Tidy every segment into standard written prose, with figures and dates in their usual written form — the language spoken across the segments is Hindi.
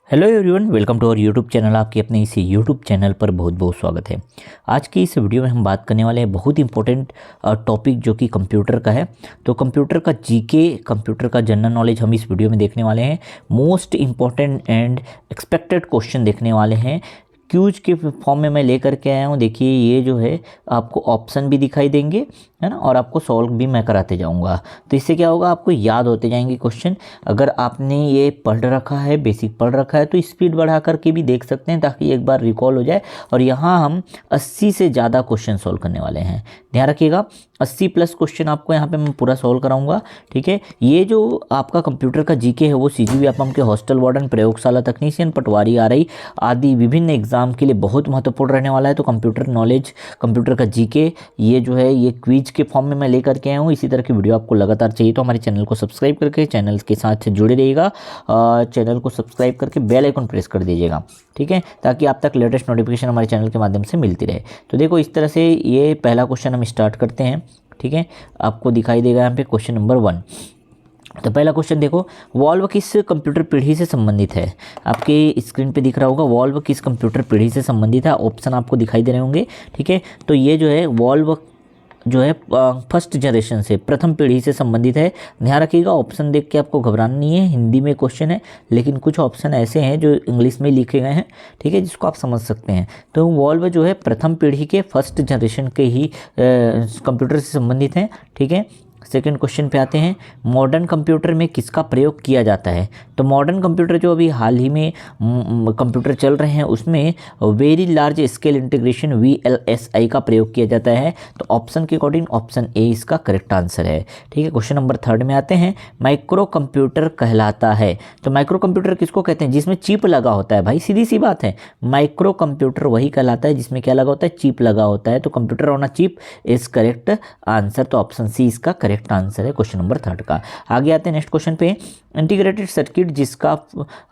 Hello everyone, welcome to our YouTube channel. आपके अपने इस यूट्यूब चैनल पर बहुत बहुत स्वागत है। आज की इस वीडियो में हम बात करने वाले हैं बहुत इंपॉर्टेंट टॉपिक जो कि कंप्यूटर का है। तो कंप्यूटर का जीके, कंप्यूटर का जनरल नॉलेज हम इस वीडियो में देखने वाले हैं। Most important and expected question देखने वाले हैं। क्यूज के फॉर्म में मैं लेकर के आया हूँ। देखिए, ये जो है आपको ऑप्शन भी दिखाई देंगे, है ना, और आपको सॉल्व भी मैं कराते जाऊंगा। तो इससे क्या होगा, आपको याद होते जाएंगे क्वेश्चन। अगर आपने ये पढ़ रखा है, बेसिक पढ़ रखा है, तो स्पीड बढ़ा करके भी देख सकते हैं ताकि एक बार रिकॉल हो जाए। और यहाँ हम 80 से ज़्यादा क्वेश्चन सॉल्व करने वाले हैं। ध्यान रखिएगा, 80 प्लस क्वेश्चन आपको यहाँ पे मैं पूरा सॉल्व कराऊंगा। ठीक है, ये जो आपका कंप्यूटर का जीके है वो सीजीबी एपम के हॉस्टल वार्डन, प्रयोगशाला तकनीशियन, पटवारी आरआई आदि विभिन्न एग्जाम के लिए बहुत महत्वपूर्ण रहने वाला है। तो कंप्यूटर नॉलेज, कंप्यूटर का जीके, ये जो है ये क्विज के फॉर्म में मैं लेकर के आया हूँ। इसी तरह की वीडियो आपको लगातार चाहिए तो हमारे चैनल को सब्सक्राइब करके चैनल के साथ जुड़े रहिएगा। चैनल को सब्सक्राइब करके बेल आइकन प्रेस कर दीजिएगा, ठीक है, ताकि आप तक लेटेस्ट नोटिफिकेशन हमारे चैनल के माध्यम से मिलती रहे। तो देखो, इस तरह से ये पहला क्वेश्चन हम स्टार्ट करते हैं। ठीक है, आपको दिखाई देगा यहाँ पे क्वेश्चन नंबर 1। तो पहला क्वेश्चन देखो, वॉल्व किस कंप्यूटर पीढ़ी से संबंधित है? आपके स्क्रीन पे दिख रहा होगा, वॉल्व किस कंप्यूटर पीढ़ी से संबंधित है। ऑप्शन आपको दिखाई दे रहे होंगे। ठीक है, तो ये जो है वॉल्व जो है फर्स्ट जनरेशन से, प्रथम पीढ़ी से संबंधित है। ध्यान रखिएगा, ऑप्शन देख के आपको घबराना नहीं है। हिंदी में क्वेश्चन है, लेकिन कुछ ऑप्शन ऐसे हैं जो इंग्लिश में लिखे गए हैं, ठीक है, जिसको आप समझ सकते हैं। तो वॉल्व जो है प्रथम पीढ़ी के फर्स्ट जनरेशन के ही कंप्यूटर से संबंधित हैं। ठीक है, सेकेंड क्वेश्चन पे आते हैं, मॉडर्न कंप्यूटर में किसका प्रयोग किया जाता है? तो मॉडर्न कंप्यूटर जो अभी हाल ही में कंप्यूटर चल रहे हैं उसमें very large scale integration VLSI का प्रयोग किया जाता है। तो ऑप्शन के अकॉर्डिंग ऑप्शन ए इसका करेक्ट आंसर है। ठीक है, क्वेश्चन नंबर 3 में आते हैं, माइक्रो कंप्यूटर कहलाता है। तो माइक्रो कंप्यूटर किसको कहते हैं? जिसमें चिप लगा होता है। भाई सीधी सी बात है, माइक्रो कंप्यूटर वही कहलाता है जिसमें क्या लगा होता है? चिप लगा होता है। तो computer on a chip is correct answer. तो ऑप्शन सी इसका करेक्ट आंसर है क्वेश्चन नंबर 3 का। आगे आते हैं नेक्स्ट क्वेश्चन पे, इंटीग्रेटेड सर्किट जिसका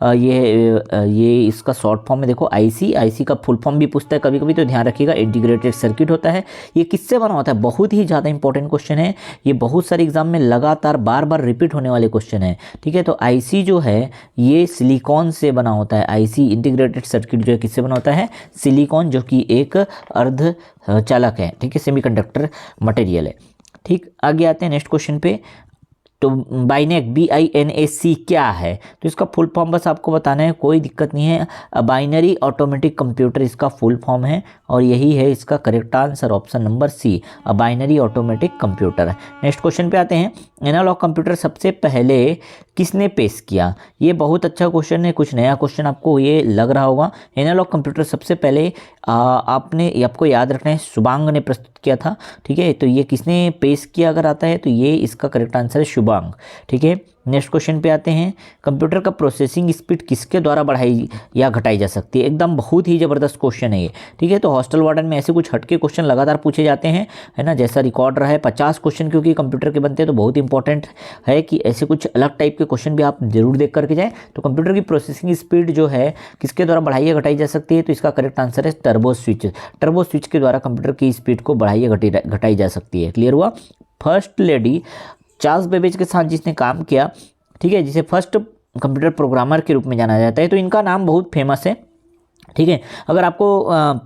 ये इसका शॉर्ट फॉर्म में देखो आईसी का फुल फॉर्म भी पूछता है कभी कभी, तो ध्यान रखिएगा इंटीग्रेटेड सर्किट होता है। ये किससे बना होता है? बहुत ही ज़्यादा इंपॉर्टेंट क्वेश्चन है। ये बहुत सारे एग्जाम में लगातार बार बार रिपीट होने वाले क्वेश्चन है। ठीक है, तो आईसी जो है ये सिलिकॉन से बना होता है। आईसी इंटीग्रेटेड सर्किट जो है किससे बना होता है? सिलिकॉन, जो कि एक अर्ध चालक है। ठीक है, सेमीकंडक्टर मटेरियल है। ठीक, आगे आते हैं नेक्स्ट क्वेश्चन पे। तो बाइनेक BINAC क्या है? तो इसका फुल फॉर्म बस आपको बताना है, कोई दिक्कत नहीं है। बाइनरी ऑटोमेटिक कंप्यूटर इसका फुल फॉर्म है और यही है इसका correct answer, option number C, binary automatic computer. Next question पे आते हैं, एनालॉग कंप्यूटर सबसे पहले किसने पेश किया? ये बहुत अच्छा क्वेश्चन है, कुछ नया क्वेश्चन आपको ये लग रहा होगा। एनालॉग कंप्यूटर सबसे पहले आपको याद रखना है शुभांग ने प्रस्तुत किया था। ठीक है, तो ये किसने पेश किया अगर आता है तो ये इसका करेक्ट आंसर है शुभांग। ठीक है, नेक्स्ट क्वेश्चन पे आते हैं, कंप्यूटर का प्रोसेसिंग स्पीड किसके द्वारा बढ़ाई या घटाई जा सकती है? एकदम बहुत ही ज़बरदस्त क्वेश्चन है ये। ठीक है, तो हॉस्टल वार्डन में ऐसे कुछ हटके क्वेश्चन लगातार पूछे जाते हैं, है ना, जैसा रिकॉर्ड रहा है 50 क्वेश्चन क्योंकि कंप्यूटर के बनते हैं, तो बहुत इंपॉर्टेंट है कि ऐसे कुछ अलग टाइप के क्वेश्चन भी आप जरूर देख करके जाएँ। तो कंप्यूटर की प्रोसेसिंग स्पीड जो है किसके द्वारा बढ़ाई या घटाई जा सकती है? तो इसका करेक्ट आंसर है टर्बो स्विच। टर्बो स्विच के द्वारा कंप्यूटर की स्पीड को बढ़ाई या घटाई जा सकती है। क्लियर हुआ? फर्स्ट लेडी चार्ल्स बेबेज के साथ जिसने काम किया, ठीक है, जिसे फर्स्ट कंप्यूटर प्रोग्रामर के रूप में जाना जाता है, तो इनका नाम बहुत फेमस है। ठीक है, अगर आपको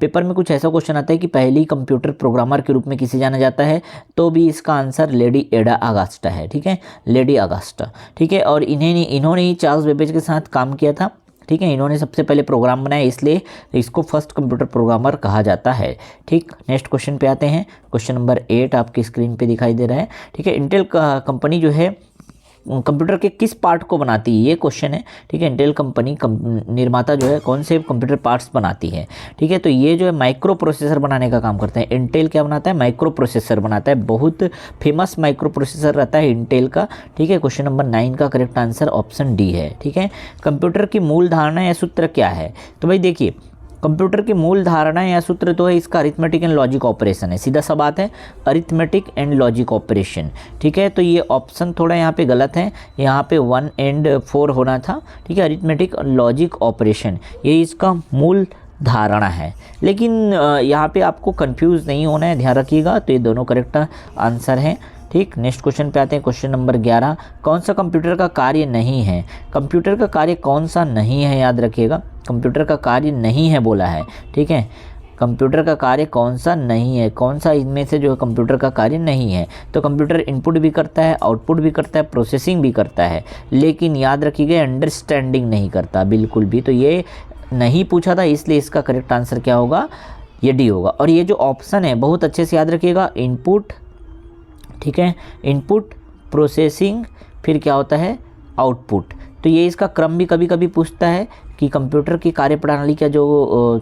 पेपर में कुछ ऐसा क्वेश्चन आता है कि पहली कंप्यूटर प्रोग्रामर के रूप में किसे जाना जाता है, तो भी इसका आंसर लेडी एडा अगस्टा है। ठीक है, लेडी अगस्टा। ठीक है, और इन्होंने ही चार्ल्स बेबेज के साथ काम किया था। ठीक है, इन्होंने सबसे पहले प्रोग्राम बनाया, इसलिए इसको फर्स्ट कंप्यूटर प्रोग्रामर कहा जाता है। ठीक, नेक्स्ट क्वेश्चन पे आते हैं, क्वेश्चन नंबर 8 आपकी स्क्रीन पे दिखाई दे रहा है। ठीक है, इंटेल कंपनी जो है कंप्यूटर के किस पार्ट को बनाती है? ये क्वेश्चन है। ठीक है, इंटेल कंपनी निर्माता जो है कौन से कंप्यूटर पार्ट्स बनाती है? ठीक है, तो ये जो है माइक्रो प्रोसेसर बनाने का काम करते हैं। इंटेल क्या बनाता है? माइक्रो प्रोसेसर बनाता है। बहुत फेमस माइक्रो प्रोसेसर रहता है इंटेल का। ठीक है, क्वेश्चन नंबर 9 का करेक्ट आंसर ऑप्शन डी है। ठीक है, कंप्यूटर की मूल धारणा या सूत्र क्या है? तो भाई देखिए, कंप्यूटर की मूल धारणा या सूत्र तो है इसका अरिथमेटिक एंड लॉजिक ऑपरेशन है। सीधा सा बात है, अरिथमेटिक एंड लॉजिक ऑपरेशन। ठीक है, तो ये ऑप्शन थोड़ा यहाँ पे गलत है, यहाँ पे 1 and 4 होना था। ठीक है, अरिथमेटिक और लॉजिक ऑपरेशन ये इसका मूल धारणा है, लेकिन यहाँ पे आपको कंफ्यूज नहीं होना है, ध्यान रखिएगा। तो ये दोनों करेक्ट आंसर हैं। ठीक, नेक्स्ट क्वेश्चन पे आते हैं। क्वेश्चन नंबर 11, कौन सा कंप्यूटर का कार्य नहीं है? कंप्यूटर का कार्य कौन सा नहीं है, याद रखिएगा, कंप्यूटर का कार्य नहीं है बोला है। ठीक है, कंप्यूटर का कार्य कौन सा नहीं है, कौन सा इनमें से जो है कंप्यूटर का कार्य नहीं है? तो कंप्यूटर इनपुट भी करता है, आउटपुट भी करता है, प्रोसेसिंग भी करता है, लेकिन याद रखिएगा अंडरस्टैंडिंग नहीं करता बिल्कुल भी। तो ये नहीं पूछा था, इसलिए इसका करेक्ट आंसर क्या होगा? ये डी होगा। और ये जो ऑप्शन है बहुत अच्छे से याद रखिएगा, इनपुट, ठीक है, इनपुट, प्रोसेसिंग, फिर क्या होता है? आउटपुट। तो ये इसका क्रम भी कभी कभी पूछता है कि कंप्यूटर की कार्यप्रणाली का जो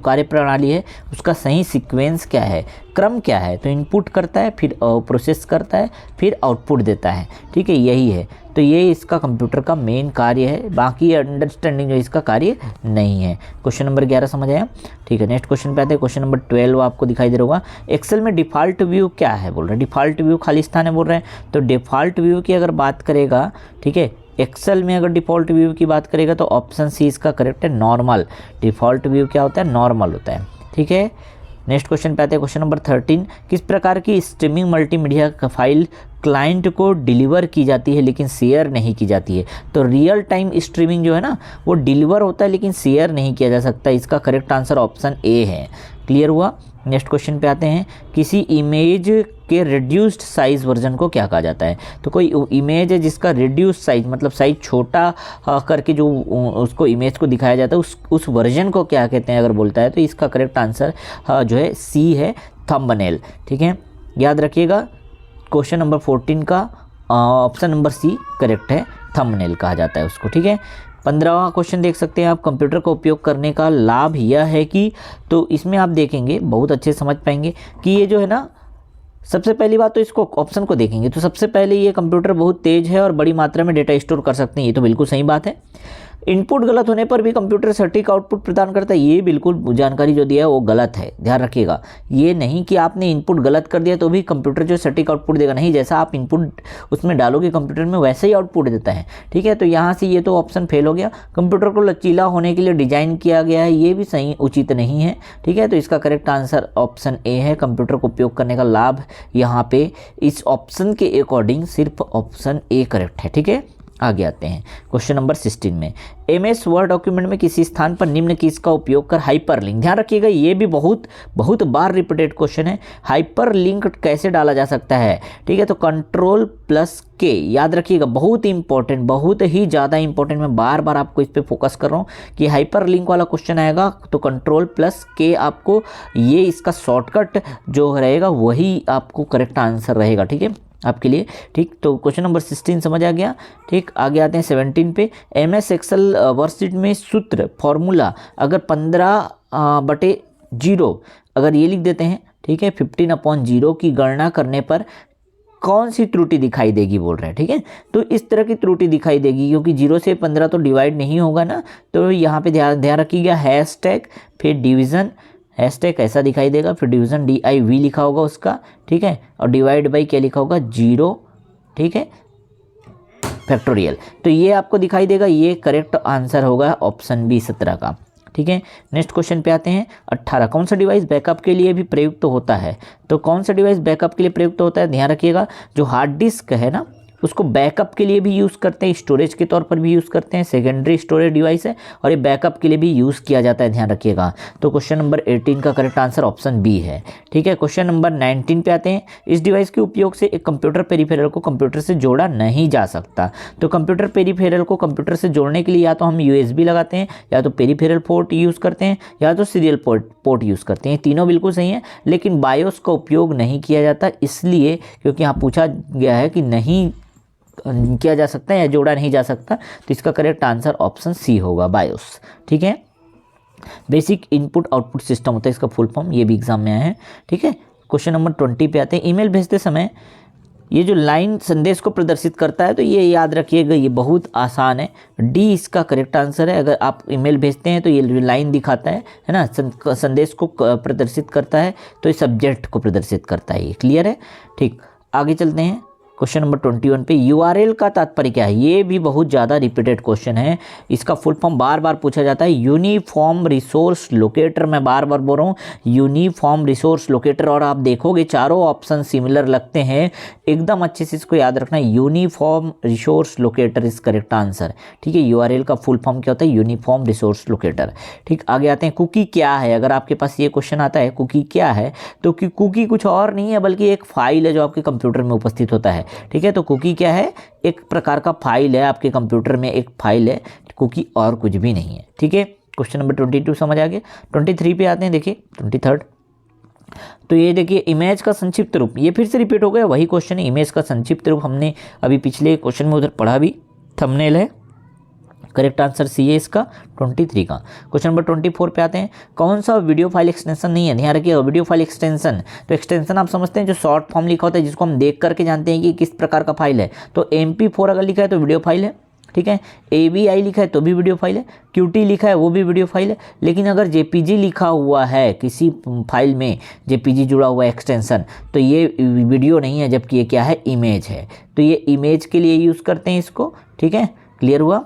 कार्यप्रणाली है उसका सही सीक्वेंस क्या है, क्रम क्या है? तो इनपुट करता है, फिर प्रोसेस करता है, फिर आउटपुट देता है। ठीक है, यही है। तो ये इसका कंप्यूटर का मेन कार्य है, बाकी अंडरस्टैंडिंग जो इसका कार्य नहीं है। क्वेश्चन नंबर 11 समझ आया? ठीक है, नेक्स्ट क्वेश्चन पे आते हैं। क्वेश्चन नंबर 12 आपको दिखाई दे रहा होगा। एक्सेल में डिफ़ॉल्ट व्यू क्या है बोल रहे हैं? डिफ़ॉल्ट व्यू खाली स्थान है बोल रहे हैं। तो डिफ़ॉल्ट व्यू की अगर बात करेगा, ठीक है, एक्सेल में अगर डिफ़ॉल्ट व्यू की बात करेगा तो ऑप्शन सी इसका करेक्ट है, नॉर्मल। डिफ़ॉल्ट व्यू क्या होता है? नॉर्मल होता है। ठीक है, नेक्स्ट क्वेश्चन पे आते हैं। क्वेश्चन नंबर 13, किस प्रकार की स्ट्रीमिंग मल्टीमीडिया फाइल क्लाइंट को डिलीवर की जाती है लेकिन शेयर नहीं की जाती है? तो रियल टाइम स्ट्रीमिंग जो है ना वो डिलीवर होता है लेकिन शेयर नहीं किया जा सकता। इसका करेक्ट आंसर ऑप्शन ए है। क्लियर हुआ? नेक्स्ट क्वेश्चन पे आते हैं। किसी इमेज के रिड्यूस्ड साइज वर्जन को क्या कहा जाता है? तो कोई इमेज है जिसका रिड्यूस्ड साइज मतलब साइज छोटा करके जो उसको इमेज को दिखाया जाता है उस वर्जन को क्या कहते हैं अगर बोलता है तो इसका करेक्ट आंसर जो है सी है, थंबनेल। ठीक है, याद रखिएगा क्वेश्चन नंबर 14 का ऑप्शन नंबर सी करेक्ट है, थंबनेल कहा जाता है उसको। ठीक है, 15वां क्वेश्चन देख सकते हैं आप। कंप्यूटर का उपयोग करने का लाभ यह है कि, तो इसमें आप देखेंगे बहुत अच्छे समझ पाएंगे कि ये जो है ना, सबसे पहली बात तो इसको ऑप्शन को देखेंगे तो सबसे पहले ये कंप्यूटर बहुत तेज है और बड़ी मात्रा में डेटा स्टोर कर सकते हैं, ये तो बिल्कुल सही बात है। इनपुट गलत होने पर भी कंप्यूटर सटीक आउटपुट प्रदान करता है, ये बिल्कुल जानकारी जो दिया है वो गलत है, ध्यान रखिएगा। ये नहीं कि आपने इनपुट गलत कर दिया तो भी कंप्यूटर जो सटीक आउटपुट देगा, नहीं, जैसा आप इनपुट उसमें डालोगे कंप्यूटर में वैसे ही आउटपुट देता है। ठीक है, तो यहाँ से ये तो ऑप्शन फेल हो गया। कंप्यूटर को लचीला होने के लिए डिजाइन किया गया है, ये भी सही उचित नहीं है। ठीक है, तो इसका करेक्ट आंसर ऑप्शन ए है। कंप्यूटर को उपयोग करने का लाभ यहाँ पे इस ऑप्शन के अकॉर्डिंग सिर्फ ऑप्शन ए करेक्ट है। ठीक है, आगे आते हैं क्वेश्चन नंबर 16 में। MS वर्ड डॉक्यूमेंट में किसी स्थान पर निम्न की इसका उपयोग कर हाइपरलिंक, ध्यान रखिएगा ये भी बहुत बार रिपीटेड क्वेश्चन है। हाइपरलिंक कैसे डाला जा सकता है? ठीक है, तो Ctrl+K, याद रखिएगा, बहुत इंपॉर्टेंट, बहुत ही ज़्यादा इंपॉर्टेंट। मैं बार बार आपको इस पर फोकस कर रहा हूँ कि हाइपरलिंक वाला क्वेश्चन आएगा तो Ctrl+K आपको, ये इसका शॉर्टकट जो रहेगा वही आपको करेक्ट आंसर रहेगा। ठीक है, आपके लिए। ठीक, तो क्वेश्चन नंबर 16 समझ आ गया। ठीक, आगे आते हैं 17 पे। MS एक्सेल वर्कशीट में सूत्र फॉर्मूला अगर 15/0 अगर ये लिख देते हैं, ठीक है, 15/0 की गणना करने पर कौन सी त्रुटि दिखाई देगी बोल रहे हैं। ठीक है, तो इस तरह की त्रुटि दिखाई देगी क्योंकि 0 से 15 तो डिवाइड नहीं होगा ना, तो यहाँ पे ध्यान रखिएगा हैशटैग, फिर डिवीज़न, हैशटैग ऐसा दिखाई देगा, फिर डिवीज़न DIV लिखा होगा उसका। ठीक है, और डिवाइड बाई क्या लिखा होगा? 0, ठीक है, फैक्टोरियल। तो ये आपको दिखाई देगा, ये करेक्ट आंसर होगा ऑप्शन बी 17 का। ठीक है, नेक्स्ट क्वेश्चन पे आते हैं 18। कौन सा डिवाइस बैकअप के लिए भी प्रयुक्त होता है? तो कौन सा डिवाइस बैकअप के लिए प्रयुक्त होता है? ध्यान रखिएगा, जो हार्ड डिस्क है ना उसको बैकअप के लिए भी यूज़ करते हैं, स्टोरेज के तौर पर भी यूज़ करते हैं, सेकेंडरी स्टोरेज डिवाइस है और ये बैकअप के लिए भी यूज़ किया जाता है, ध्यान रखिएगा। तो क्वेश्चन नंबर 18 का करेक्ट आंसर ऑप्शन बी है। ठीक है, क्वेश्चन नंबर 19 पे आते हैं। इस डिवाइस के उपयोग से एक कंप्यूटर पेरिफेरल को कंप्यूटर से जोड़ा नहीं जा सकता। तो कंप्यूटर पेरिफेरल को कंप्यूटर से जोड़ने के लिए या तो हम USB लगाते हैं, या तो पेरिफेरल पोर्ट यूज़ करते हैं, या तो सीरियल पोर्ट यूज़ करते हैं। तीनों बिल्कुल सही हैं, लेकिन बायोस का उपयोग नहीं किया जाता, इसलिए क्योंकि यहाँ पूछा गया है कि नहीं किया जा सकता है या जोड़ा नहीं जा सकता, तो इसका करेक्ट आंसर ऑप्शन सी होगा, बायोस। ठीक है, बेसिक इनपुट आउटपुट सिस्टम होता है इसका फुल फॉर्म, ये भी एग्जाम में आया है। ठीक है, क्वेश्चन नंबर 20 पे आते हैं। ईमेल भेजते समय ये जो लाइन संदेश को प्रदर्शित करता है, तो ये याद रखिएगा, ये बहुत आसान है, डी इसका करेक्ट आंसर है। अगर आप ईमेल भेजते हैं तो ये जो लाइन दिखाता है ना, संदेश को प्रदर्शित करता है, तो ये सब्जेक्ट को प्रदर्शित करता है, ये क्लियर है। ठीक, आगे चलते हैं क्वेश्चन नंबर 21 पे यूआरएल का तात्पर्य क्या है? ये भी बहुत ज़्यादा रिपीटेड क्वेश्चन है। इसका फुल फॉर्म बार बार पूछा जाता है, यूनिफॉर्म रिसोर्स लोकेटर। मैं बार बार बोल रहा हूँ यूनिफॉर्म रिसोर्स लोकेटर, और आप देखोगे चारों ऑप्शन सिमिलर लगते हैं। एकदम अच्छे से इसको याद रखना, uniform resource locator is correct answer. ठीक है, यूआरएल का फुल फॉर्म क्या होता है? Uniform resource locator. ठीक, आगे आते हैं, कुकी क्या है? अगर आपके पास ये क्वेश्चन आता है कुकी क्या है, तो कुकी कुछ और नहीं है बल्कि एक फाइल है जो आपके कंप्यूटर में उपस्थित होता है। ठीक है, तो कुकी क्या है? एक प्रकार का फाइल है, आपके कंप्यूटर में एक फाइल है, कुकी और कुछ भी नहीं है। ठीक है, क्वेश्चन नंबर 22 समझ आ गया। 23 पे आते हैं, देखिए 23। तो ये देखिए इमेज का संक्षिप्त रूप, ये फिर से रिपीट हो गया, वही क्वेश्चन है। इमेज का संक्षिप्त रूप हमने अभी पिछले क्वेश्चन में उधर पढ़ा भी, थंबनेल है। करेक्ट आंसर सी है इसका 23 का। क्वेश्चन नंबर 24 पे आते हैं, कौन सा वीडियो फाइल एक्सटेंशन नहीं है? ध्यान रखिएगा, वीडियो फाइल एक्सटेंशन, तो एक्सटेंशन आप समझते हैं जो शॉर्ट फॉर्म लिखा होता है, जिसको हम देख करके जानते हैं कि किस प्रकार का फाइल है। तो MP4 अगर लिखा है तो वीडियो फाइल है। ठीक है, AVI लिखा है तो भी वीडियो फाइल है, QT लिखा है वो भी वीडियो फाइल है। लेकिन अगर JPG लिखा हुआ है किसी फाइल में, JPG जुड़ा हुआ एक्सटेंशन, तो ये वीडियो नहीं है, जबकि ये क्या है? इमेज है। तो ये इमेज के लिए यूज़ करते हैं इसको। ठीक है, क्लियर हुआ?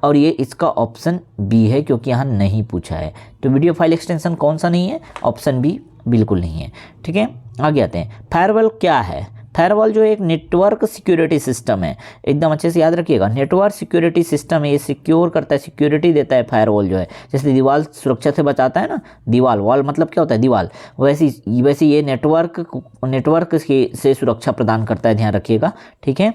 और ये इसका ऑप्शन बी है, क्योंकि यहाँ नहीं पूछा है। तो वीडियो फाइल एक्सटेंशन कौन सा नहीं है? ऑप्शन बी बिल्कुल नहीं है। ठीक है, आगे आते हैं, फायरवॉल क्या है? फायरवॉल जो एक नेटवर्क सिक्योरिटी सिस्टम है, एकदम अच्छे से याद रखिएगा, नेटवर्क सिक्योरिटी सिस्टम है। ये सिक्योर करता है, सिक्योरिटी देता है फायरवॉल जो है। जैसे दीवार सुरक्षा से बचाता है ना, दीवार, वॉल मतलब क्या होता है? दीवार। वैसे ये नेटवर्क से सुरक्षा प्रदान करता है, ध्यान रखिएगा। ठीक है,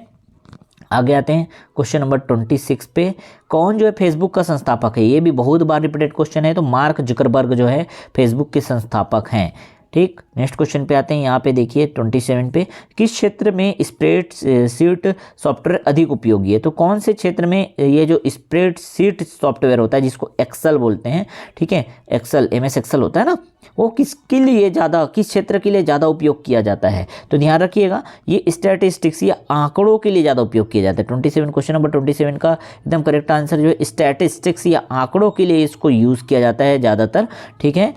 आगे आते हैं, क्वेश्चन नंबर 26 पे, कौन जो है फेसबुक का संस्थापक है? ये भी बहुत बार रिपीटेड क्वेश्चन है। तो मार्क जुकरबर्ग जो है फेसबुक के संस्थापक हैं। ठीक, नेक्स्ट क्वेश्चन पे आते हैं, यहाँ पे देखिए 27 पे, किस क्षेत्र में स्प्रेडशीट सॉफ्टवेयर अधिक उपयोगी है? तो कौन से क्षेत्र में ये जो स्प्रेडशीट सॉफ्टवेयर होता है, जिसको एक्सेल बोलते हैं, ठीक है, एक्सेल, MS एक्सेल होता है ना, वो किसके लिए ज़्यादा, किस क्षेत्र के लिए ज़्यादा उपयोग किया जाता है? तो ध्यान रखिएगा, ये स्टैटिस्टिक्स या आंकड़ों के लिए ज़्यादा उपयोग किया जाता है। 27, क्वेश्चन नंबर 27 का एकदम करेक्ट आंसर जो है स्टैटिस्टिक्स या आंकड़ों के लिए इसको यूज़ किया जाता है ज़्यादातर। ठीक है,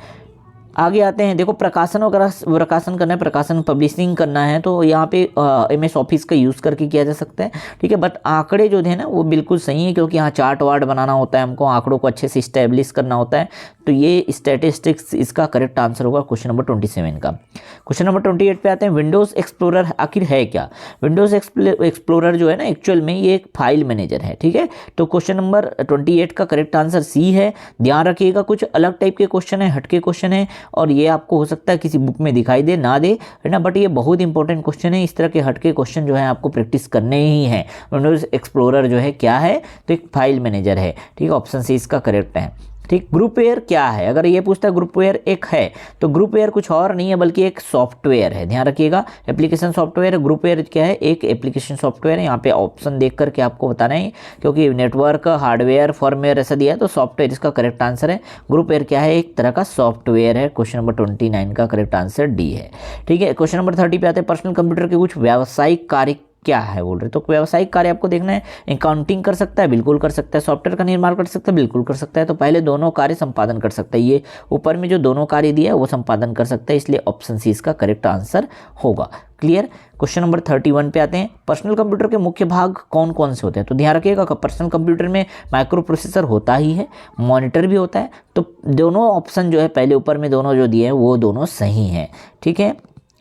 आगे आते हैं, देखो प्रकाशन वगैरह, प्रकाशन करना है, प्रकाशन पब्लिशिंग करना है, तो यहाँ पे MS ऑफिस का यूज़ करके किया जा सकता है। ठीक है, बट आंकड़े जो है ना वो बिल्कुल सही है, क्योंकि यहाँ चार्ट वार्ट बनाना होता है, हमको आंकड़ों को अच्छे से इस्टेब्लिश करना होता है। तो ये स्टैटिस्टिक्स इसका करेक्ट आंसर होगा क्वेश्चन नंबर 27 का। क्वेश्चन नंबर 28 पे आते हैं, विंडोज़ एक्सप्लोरर आखिर है क्या? विंडोज़ एक्सप्लोरर जो है ना एक्चुअल में ये एक फाइल मैनेजर है। ठीक है, तो क्वेश्चन नंबर 28 का करेक्ट आंसर सी है। ध्यान रखिएगा, कुछ अलग टाइप के क्वेश्चन है, हटके क्वेश्चन है, और ये आपको हो सकता है किसी बुक में दिखाई दे ना दे, है ना, बट ये बहुत इंपॉर्टेंट क्वेश्चन है। इस तरह के हटके क्वेश्चन जो है आपको प्रैक्टिस करने ही है। विंडोज एक्सप्लोरर जो है क्या है? तो एक फाइल मैनेजर है। ठीक है, ऑप्शन सी इसका करेक्ट है। ठीक, ग्रुपवेयर क्या है? अगर ये पूछता है ग्रुपवेयर एक है, तो ग्रुपवेयर कुछ और नहीं है बल्कि एक सॉफ्टवेयर है। ध्यान रखिएगा, एप्लीकेशन सॉफ्टवेयर। ग्रुपवेयर क्या है? एक एप्लीकेशन सॉफ्टवेयर है। यहाँ पे ऑप्शन देख करके आपको बताना है, क्योंकि नेटवर्क, हार्डवेयर, फर्मवेयर ऐसा दिया है, तो सॉफ्टवेयर इसका करेक्ट आंसर है। ग्रुपवेयर क्या है? एक तरह का सॉफ्टवेयर है। क्वेश्चन नंबर 29 का करेक्ट आंसर डी है। ठीक है, क्वेश्चन नंबर 30 पे आते हैं, पर्सनल कंप्यूटर के कुछ व्यावसायिक कार्य क्या है बोल रहे? तो व्यावसायिक कार्य आपको देखना है, अकाउंटिंग कर सकता है, बिल्कुल कर सकता है, सॉफ्टवेयर का निर्माण कर सकता है, बिल्कुल कर सकता है। तो पहले दोनों कार्य संपादन कर सकता है, ये ऊपर में जो दोनों कार्य दिया है वो संपादन कर सकता है, इसलिए ऑप्शन सी इसका करेक्ट आंसर होगा। क्लियर? क्वेश्चन नंबर 31 पे आते हैं, पर्सनल कंप्यूटर के मुख्य भाग कौन कौन से होते हैं? तो ध्यान रखिएगा, पर्सनल कंप्यूटर में माइक्रो प्रोसेसर होता ही है, मॉनिटर भी होता है। तो दोनों ऑप्शन जो है पहले ऊपर में दोनों जो दिए हैं वो दोनों सही हैं। ठीक है,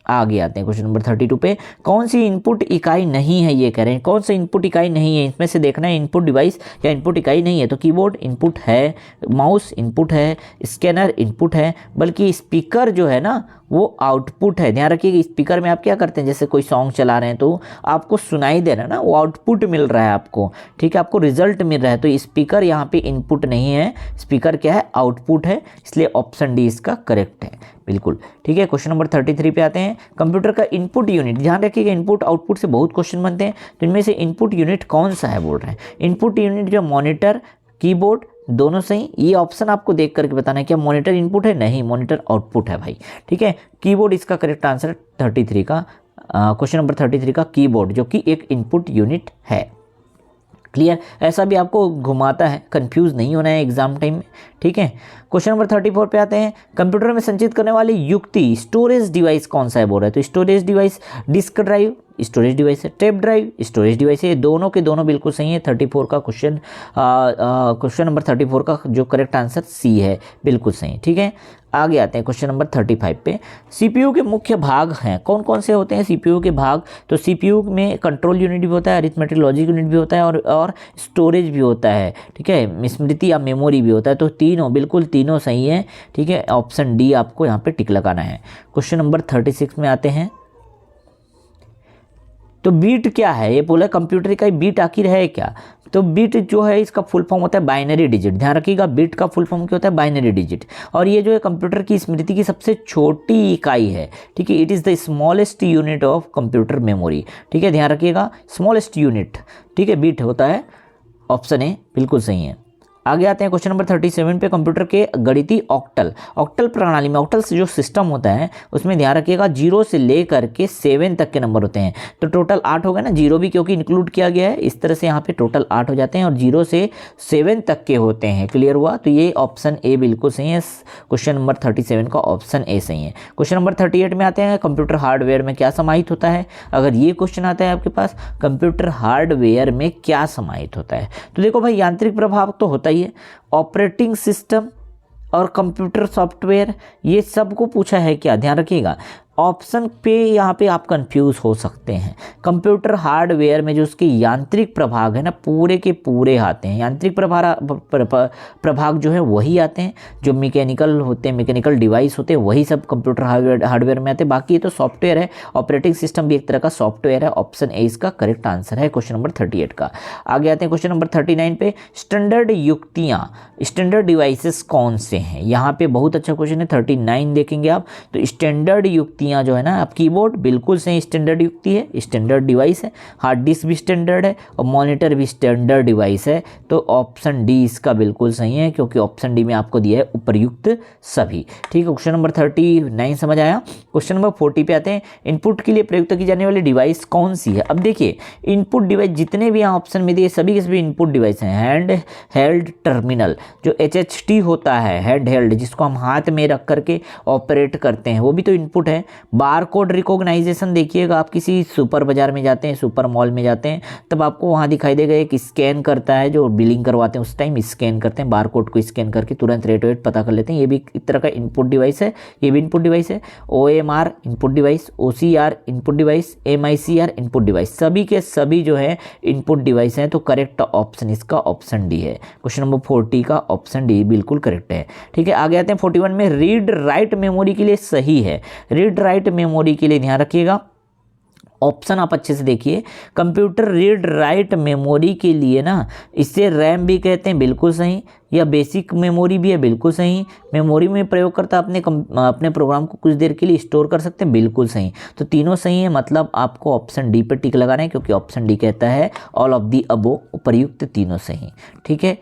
आगे आते हैं क्वेश्चन नंबर 32 पे, कौन सी इनपुट इकाई नहीं है? ये कह रहे हैं कौन सी इनपुट इकाई नहीं है, इसमें से देखना है इनपुट डिवाइस या इनपुट इकाई नहीं है। तो कीबोर्ड इनपुट है, माउस इनपुट है, स्कैनर इनपुट है, बल्कि स्पीकर जो है ना वो आउटपुट है। ध्यान रखिए, स्पीकर में आप क्या करते हैं, जैसे कोई सॉन्ग चला रहे हैं तो आपको सुनाई दे रहा है ना, वो आउटपुट मिल रहा है आपको। ठीक है, आपको रिजल्ट मिल रहा है। तो स्पीकर यहाँ पे इनपुट नहीं है, स्पीकर क्या है? आउटपुट है, इसलिए ऑप्शन डी इसका करेक्ट है, बिल्कुल। ठीक है, क्वेश्चन नंबर 33 पे आते हैं, कंप्यूटर का इनपुट यूनिट। ध्यान रखिएगा, इनपुट आउटपुट से बहुत क्वेश्चन बनते हैं, तो इनमें से इनपुट यूनिट कौन सा है बोल रहे हैं? इनपुट यूनिट जो मॉनिटर, कीबोर्ड, दोनों सही। ये ऑप्शन आपको देख करके बताना है क्या मॉनिटर इनपुट है? नहीं, मॉनिटर आउटपुट है भाई। ठीक है, कीबोर्ड इसका करेक्ट आंसर 33 का, क्वेश्चन नंबर 33 का कीबोर्ड, जो कि एक इनपुट यूनिट है। क्लियर? ऐसा भी आपको घुमाता है, कंफ्यूज नहीं होना है एग्जाम टाइम में। ठीक है, क्वेश्चन नंबर 34 पे आते हैं, कंप्यूटर में संचित करने वाली युक्ति स्टोरेज डिवाइस कौन सा है बोल रहे हैं? तो storage device disk drive, storage device है, टेप ड्राइव स्टोरेज डिवाइस है। ये दोनों के दोनों बिल्कुल सही है। 34 का क्वेश्चन नंबर 34 का जो करेक्ट आंसर सी है, बिल्कुल सही। ठीक है, आगे आते हैं क्वेश्चन नंबर 35 पे। सीपीयू के मुख्य भाग हैं, कौन कौन से होते हैं सीपीयू के भाग? तो सीपीयू में कंट्रोल यूनिट भी होता है, अरिथमेटिक लॉजिक यूनिट भी होता है और स्टोरेज भी होता है। ठीक है, स्मृति या मेमोरी भी होता है। तो तीनों, बिल्कुल तीनों सही है। ठीक है, ऑप्शन डी आपको यहाँ पे टिक लगाना है। क्वेश्चन नंबर 36 में आते हैं। तो बीट क्या है? ये बोला कंप्यूटर का बीट आखिर है क्या? तो बीट जो है इसका फुल फॉर्म होता है बाइनरी डिजिट। ध्यान रखिएगा, बीट का फुल फॉर्म क्या होता है? Binary digit. और ये जो है कंप्यूटर की स्मृति की सबसे छोटी इकाई है। ठीक है, it is the smallest unit of computer memory. ठीक है, ध्यान रखिएगा, स्मॉलेस्ट यूनिट। ठीक है, बीट होता है। ऑप्शन ए बिल्कुल सही है। आगे आते हैं क्वेश्चन नंबर 37 पे। कंप्यूटर के गणितीय ऑक्टल प्रणाली में, ऑक्टल जो सिस्टम होता है उसमें ध्यान रखिएगा 0 से लेकर के 7 तक के नंबर होते हैं। तो टोटल 8 हो गए ना, 0 भी क्योंकि इंक्लूड किया गया है, इस तरह से यहाँ पे टोटल 8 हो जाते हैं और 0 से 7 तक के होते हैं। क्लियर हुआ? तो ये ऑप्शन ए बिल्कुल सही है। क्वेश्चन नंबर 37 का ऑप्शन ए सही है। क्वेश्चन नंबर 38 में आते हैं। कंप्यूटर हार्डवेयर में क्या समाहित होता है? अगर ये क्वेश्चन आता है आपके पास, कंप्यूटर हार्डवेयर में क्या समाहित होता है? तो देखो भाई, यांत्रिक प्रभाव तो होता ही है, ऑपरेटिंग सिस्टम और कंप्यूटर सॉफ्टवेयर, ये सबको पूछा है क्या? ध्यान रखिएगा, ऑप्शन पे यहाँ पे आप कंफ्यूज हो सकते हैं। कंप्यूटर हार्डवेयर में जो उसके यांत्रिक प्रभाग है ना, पूरे के पूरे आते हैं। यांत्रिक प्रभाग जो है वही आते हैं, जो मैकेनिकल होते हैं, मैकेनिकल डिवाइस होते हैं, वही सब कंप्यूटर हार्डवेयर में आते हैं। बाकी ये तो सॉफ्टवेयर है, ऑपरेटिंग सिस्टम भी एक तरह का सॉफ्टवेयर है। ऑप्शन ए इसका करेक्ट आंसर है क्वेश्चन नंबर 38 का। आगे आते हैं क्वेश्चन नंबर 39 पे। स्टैंडर्ड युक्तियाँ, स्टैंडर्ड डिवाइसेस कौन से हैं? यहाँ पे बहुत अच्छा क्वेश्चन है। 39 देखेंगे आप तो स्टैंडर्ड युक्तियाँ जो है ना, आप कीबोर्ड बिल्कुल सही स्टैंडर्ड युक्ति है, स्टैंडर्ड डिवाइस है। हार्ड डिस्क भी स्टैंडर्ड है और मॉनिटर भी स्टैंडर्ड डिवाइस है। तो ऑप्शन डी इसका बिल्कुल सही है, क्योंकि ऑप्शन डी में आपको दिया है उपर्युक्त सभी। ठीक है, क्वेश्चन नंबर 39 समझ आया। क्वेश्चन नंबर 40 पे आते हैं। इनपुट के लिए प्रयुक्त की जाने वाली डिवाइस कौन सी है? अब देखिए, इनपुट डिवाइस जितने भी यहाँ ऑप्शन में दिए सभी के सभी इनपुट डिवाइस हैं। हैंड हेल्ड टर्मिनल, जो HHT होता है, हैंड हेल्ड, जिसको हम हाथ में रख करके ऑपरेट करते हैं, वो भी तो इनपुट है। बारकोड रिकॉग्नाइजेशन, देखिएगा आप किसी सुपर बाजार में जाते हैं, सुपर मॉल में जाते हैं, तब आपको वहाँ दिखाई देगा एक स्कैन करता है, जो बिलिंग करवाते हैं उस टाइम स्कैन करते हैं, बारकोड को स्कैन करके तुरंत रेट वेट पता कर लेते हैं। ये भी एक तरह का इनपुट डिवाइस है, ये भी इनपुट डिवाइस है। OMR input device, OCR input device, MICR input device, सभी के सभी जो है इनपुट डिवाइस हैं। तो करेक्ट ऑप्शन इसका ऑप्शन डी है। क्वेश्चन नंबर 40 का ऑप्शन डी बिल्कुल करेक्ट है। ठीक है, आगे आते हैं 41 में। रीड राइट मेमोरी के लिए सही है। रीड राइट मेमोरी के लिए ध्यान रखिएगा, ऑप्शन आप अच्छे से देखिए। कंप्यूटर रीड राइट मेमोरी के लिए ना, इसे रैम भी कहते हैं, बिल्कुल सही, या बेसिक मेमोरी भी है, बिल्कुल सही। मेमोरी में प्रयोगकर्ता अपने प्रोग्राम को कुछ देर के लिए स्टोर कर सकते हैं, बिल्कुल सही। तो तीनों सही है, मतलब आपको ऑप्शन डी पर टिक लगाना है, क्योंकि ऑप्शन डी कहता है ऑल ऑफ दी अबो, उपर्युक्त तीनों सही। ठीक है,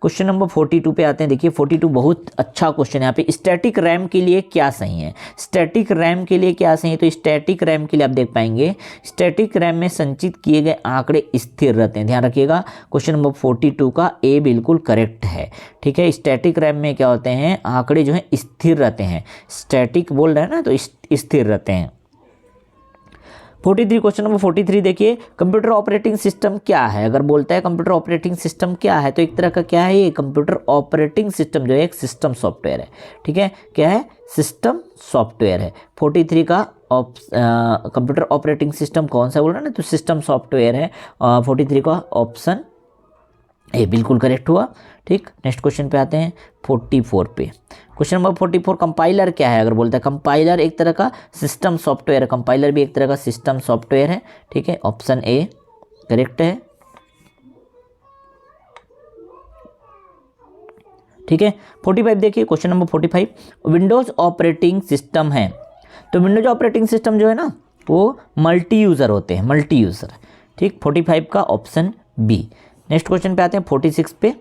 क्वेश्चन नंबर 42 पे आते हैं। देखिए 42 बहुत अच्छा क्वेश्चन है। यहाँ पे स्टैटिक रैम के लिए क्या सही है? स्टैटिक रैम के लिए क्या सही है? तो स्टैटिक रैम के लिए आप देख पाएंगे, स्टैटिक रैम में संचित किए गए आंकड़े स्थिर रहते हैं। ध्यान रखिएगा, क्वेश्चन नंबर 42 का ए बिल्कुल करेक्ट है। ठीक है, स्टैटिक रैम में क्या होते हैं? आंकड़े जो हैं स्थिर रहते हैं। स्टैटिक बोल रहे हैं ना, तो स्थिर रहते हैं। 43, क्वेश्चन नंबर 43 देखिए, कंप्यूटर ऑपरेटिंग सिस्टम क्या है? अगर बोलता है कंप्यूटर ऑपरेटिंग सिस्टम क्या है, तो एक तरह का क्या है ये? कंप्यूटर ऑपरेटिंग सिस्टम जो है एक सिस्टम सॉफ्टवेयर है। ठीक है, क्या है? सिस्टम सॉफ्टवेयर है। 43 का कंप्यूटर ऑपरेटिंग सिस्टम कौन सा बोल रहा है ना, तो सिस्टम सॉफ्टवेयर है। 43 का ऑप्शन ए बिल्कुल करेक्ट हुआ। ठीक, नेक्स्ट क्वेश्चन पे आते हैं 44 पे। क्वेश्चन नंबर 44, कंपाइलर क्या है? अगर बोलता है कंपाइलर एक तरह का सिस्टम सॉफ्टवेयर है, कंपाइलर भी एक तरह का सिस्टम सॉफ्टवेयर है। ठीक है, ऑप्शन ए करेक्ट है। ठीक है, 45 देखिए, question number 45, Windows operating system है। तो विंडोज ऑपरेटिंग सिस्टम जो है ना, वो मल्टी यूज़र होते हैं, मल्टी यूज़र। ठीक, 45 का ऑप्शन बी। नेक्स्ट क्वेश्चन पे आते हैं 46 पे।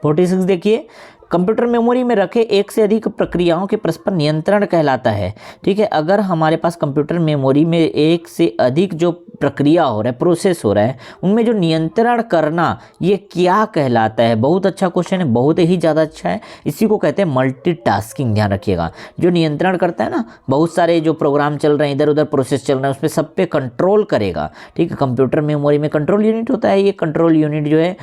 46 देखिए, कंप्यूटर मेमोरी में रखे एक से अधिक प्रक्रियाओं के परस्पर नियंत्रण कहलाता है। ठीक है, अगर हमारे पास कंप्यूटर मेमोरी में एक से अधिक जो प्रक्रिया हो रहा है, प्रोसेस हो रहा है, उनमें जो नियंत्रण करना, ये क्या कहलाता है? बहुत अच्छा क्वेश्चन है, बहुत ही ज़्यादा अच्छा है। इसी को कहते हैं मल्टीटास्किंग। ध्यान रखिएगा, जो नियंत्रण करता है ना, बहुत सारे जो प्रोग्राम चल रहे हैं, इधर उधर प्रोसेस चल रहे हैं, उसमें सब पे कंट्रोल करेगा। ठीक है, कंप्यूटर मेमोरी में कंट्रोल यूनिट होता है। ये कंट्रोल यूनिट जो है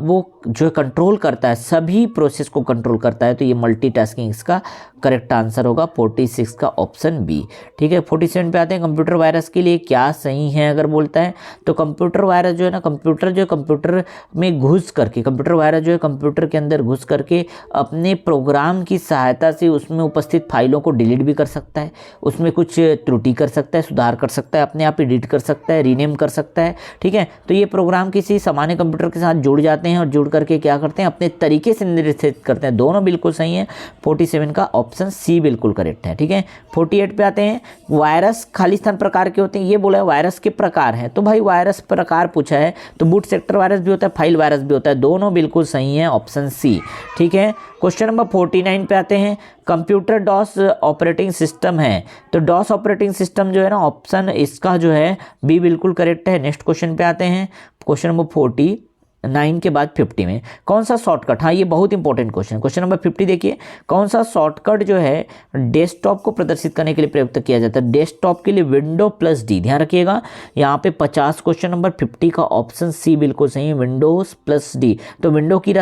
वो जो कंट्रोल करता है, सभी प्रोसेस को कंट्रोल करता है। तो ये मल्टीटास्किंग इसका करेक्ट आंसर होगा 46 का ऑप्शन बी। ठीक है, 47 पे आते हैं। कंप्यूटर वायरस के लिए क्या सही है अगर बोलता है तो कंप्यूटर वायरस जो है ना, कंप्यूटर में घुस करके, कंप्यूटर वायरस जो है कंप्यूटर के अंदर घुस करके अपने प्रोग्राम की सहायता से उसमें उपस्थित फाइलों को डिलीट भी कर सकता है, उसमें कुछ त्रुटि कर सकता है, सुधार कर सकता है, अपने आप एडिट कर सकता है, रीनेम कर सकता है। ठीक है, तो ये प्रोग्राम किसी सामान्य कंप्यूटर के साथ जुड़ जाते हैं और जुड़ करके क्या करते हैं, अपने तरीके से निर्देशित करते हैं। दोनों बिल्कुल सही है। 47 का ऑप्शन सी बिल्कुल करेक्ट है। ठीक है, 48 पे आते हैं। वायरस खाली स्थान प्रकार के होते हैं, ये बोला है वायरस के प्रकार हैं, तो भाई वायरस प्रकार पूछा है तो बूट सेक्टर वायरस भी होता है, फाइल वायरस भी होता है, दोनों बिल्कुल सही है, ऑप्शन सी। ठीक है, क्वेश्चन नंबर 49 पे आते हैं। कंप्यूटर डॉस ऑपरेटिंग सिस्टम है, तो डॉस ऑपरेटिंग सिस्टम जो है ना, ऑप्शन इसका जो है बी बिल्कुल करेक्ट है। नेक्स्ट क्वेश्चन पे आते हैं। क्वेश्चन नंबर 49 के बाद 50 में कौन सा शॉर्टकट, हाँ ये बहुत इंपॉर्टेंट क्वेश्चन। क्वेश्चन नंबर 50 देखिए, कौन सा शॉर्टकट जो है डेस्कटॉप को प्रदर्शित करने के लिए प्रयुक्त किया जाता है? डेस्कटॉप के लिए विंडो प्लस डी। ध्यान रखिएगा, यहाँ पे 50 क्वेश्चन नंबर 50 का ऑप्शन सी बिल्कुल सही है, विंडोज प्लस डी। तो विंडो की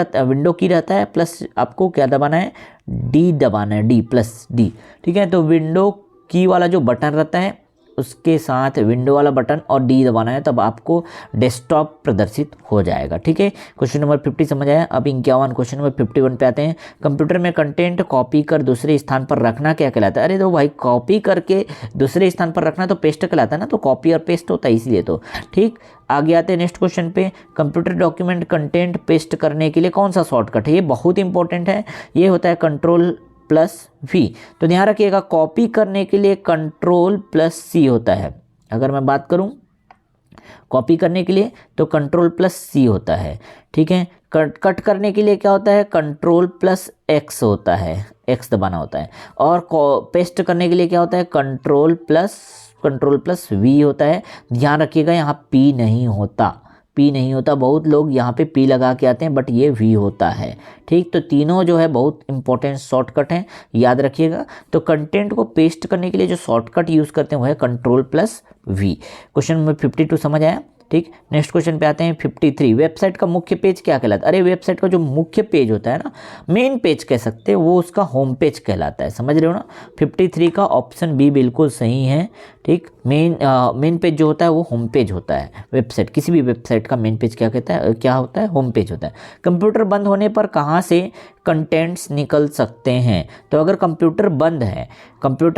रहता है प्लस आपको क्या दबाना है, डी दबाना है, डी प्लस डी। ठीक है, तो विंडो की वाला जो बटन रहता है उसके साथ विंडो वाला बटन और डी दबाना है, तब आपको डेस्कटॉप प्रदर्शित हो जाएगा। ठीक है, क्वेश्चन नंबर 50 समझ आया। अब 51 क्वेश्चन नंबर 51 पे आते हैं। कंप्यूटर में कंटेंट कॉपी कर दूसरे स्थान पर रखना क्या कहलाता है? अरे तो भाई कॉपी करके दूसरे स्थान पर रखना तो पेस्ट कहलाता है ना, तो कॉपी और पेस्ट होता है इसलिए। तो ठीक, आगे आते हैं नेक्स्ट क्वेश्चन पे। कंप्यूटर डॉक्यूमेंट कंटेंट पेस्ट करने के लिए कौन सा शॉर्टकट है? ये बहुत इंपॉर्टेंट है, ये होता है कंट्रोल प्लस वी। तो ध्यान रखिएगा, कॉपी करने के लिए कंट्रोल प्लस सी होता है। अगर मैं बात करूं कॉपी करने के लिए तो कंट्रोल प्लस सी होता है। ठीक है, कट करने के लिए क्या होता है, कंट्रोल प्लस एक्स होता है, एक्स दबाना होता है। और पेस्ट करने के लिए क्या होता है, कंट्रोल प्लस वी होता है। ध्यान रखिएगा, यहाँ पी नहीं होता, बहुत लोग यहाँ पे पी लगा के आते हैं, बट ये वी होता है। ठीक, तो तीनों जो है बहुत इंपॉर्टेंट शॉर्टकट हैं, याद रखिएगा। तो कंटेंट को पेस्ट करने के लिए जो शॉर्टकट यूज़ करते हैं वो है control plus V. Question number 52 समझ आया। ठीक, नेक्स्ट क्वेश्चन पे आते हैं 53। वेबसाइट का मुख्य पेज क्या कहलाता है? अरे वेबसाइट का जो मुख्य पेज होता है ना, मेन पेज कह सकते हैं, वो उसका होम पेज कहलाता है। समझ रहे हो ना, 53 का ऑप्शन बी बिल्कुल सही है। ठीक, मेन पेज जो होता है वो होम पेज होता है। वेबसाइट, किसी भी वेबसाइट का मेन पेज क्या होता है, होम पेज होता है। कंप्यूटर बंद होने पर कहाँ से कंटेंट्स निकल सकते हैं? तो अगर कंप्यूटर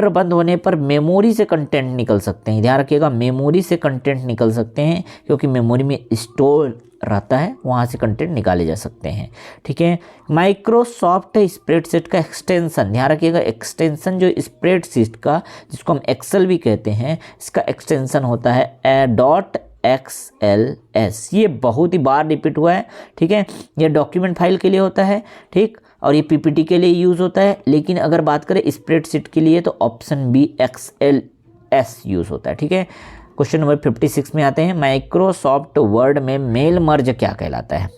बंद होने पर मेमोरी से कंटेंट निकल सकते हैं। ध्यान रखिएगा, मेमोरी से कंटेंट निकल सकते हैं, क्योंकि मेमोरी में स्टोर रहता है, वहाँ से कंटेंट निकाले जा सकते हैं। ठीक है, माइक्रोसॉफ्ट स्प्रेडशीट का एक्सटेंशन, ध्यान रखिएगा, एक्सटेंशन जो स्प्रेडशीट का, जिसको हम एक्सेल भी कहते हैं, इसका एक्सटेंशन होता है .xls। ये बहुत ही बार रिपीट हुआ है। ठीक है, ये डॉक्यूमेंट फाइल के लिए होता है। ठीक, और ये पीपीटी के लिए यूज़ होता है, लेकिन अगर बात करें स्प्रेडशीट के लिए तो ऑप्शन बी XLS यूज़ होता है। ठीक है, क्वेश्चन नंबर 56 में आते हैं। माइक्रोसॉफ्ट वर्ड में मेल मर्ज क्या कहलाता है?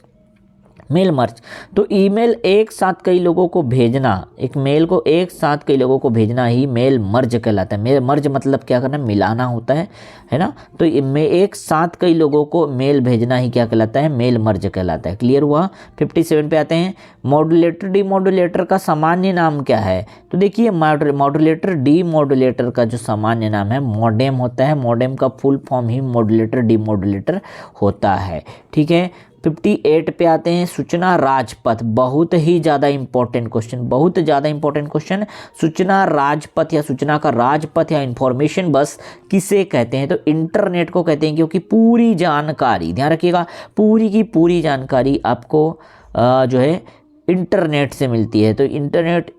मेल मर्ज, तो ईमेल एक साथ कई लोगों को भेजना, एक मेल को एक साथ कई लोगों को भेजना ही मेल मर्ज कहलाता है। मेल मर्ज मतलब क्या करना, मिलाना होता है ना। तो एक साथ कई लोगों को मेल भेजना ही क्या कहलाता है, मेल मर्ज कहलाता है। क्लियर हुआ। 57 पे आते हैं। मॉड्यूलेटर डीमॉड्यूलेटर का सामान्य नाम क्या है? तो देखिए, मॉड्यूलेटर डीमॉड्यूलेटर का जो सामान्य नाम है मॉडेम होता है। मॉडेम का फुल फॉर्म ही मॉड्यूलेटर डीमॉड्यूलेटर होता है। ठीक है, 58 पे आते हैं। सूचना राजपथ, बहुत ही ज़्यादा इंपॉर्टेंट क्वेश्चन, सूचना राजपथ या सूचना का राजपथ या इंफॉर्मेशन बस किसे कहते हैं? तो इंटरनेट को कहते हैं, क्योंकि पूरी जानकारी, ध्यान रखिएगा, पूरी की पूरी जानकारी आपको जो है इंटरनेट से मिलती है। तो इंटरनेट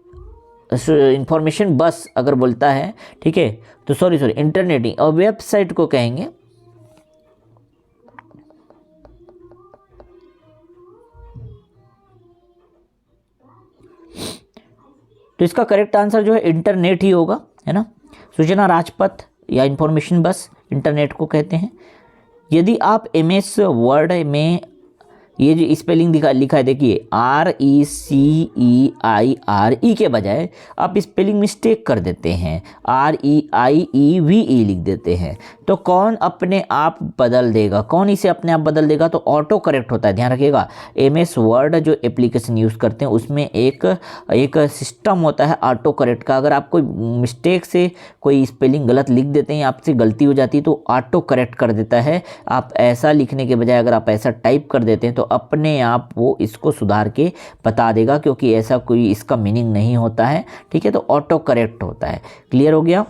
इंफॉर्मेशन बस अगर बोलता है, ठीक है, तो सॉरी इंटरनेट ही, और वेबसाइट को कहेंगे तो इसका करेक्ट आंसर जो है इंटरनेट ही होगा, है ना। सूचना राजपथ या इंफॉर्मेशन बस इंटरनेट को कहते हैं। यदि आप MS वर्ड में ये जो स्पेलिंग लिखा है देखिए RECEIRE के बजाय आप स्पेलिंग मिस्टेक कर देते हैं, REIEVE लिख देते हैं, तो कौन अपने आप बदल देगा, कौन इसे अपने आप बदल देगा? तो ऑटो करेक्ट होता है, ध्यान रखिएगा। MS वर्ड जो एप्लीकेशन यूज़ करते हैं उसमें एक सिस्टम होता है ऑटो करेक्ट का। अगर आप कोई मिस्टेक से कोई स्पेलिंग गलत लिख देते हैं, आपसे गलती हो जाती है तो ऑटो करेक्ट कर देता है। आप ऐसा लिखने के बजाय अगर आप ऐसा टाइप कर देते हैं तो अपने आप वो इसको सुधार के बता देगा, क्योंकि ऐसा कोई इसका मीनिंग नहीं होता है, ठीक है। तो ऑटो करेक्ट होता है। क्लियर हो गया,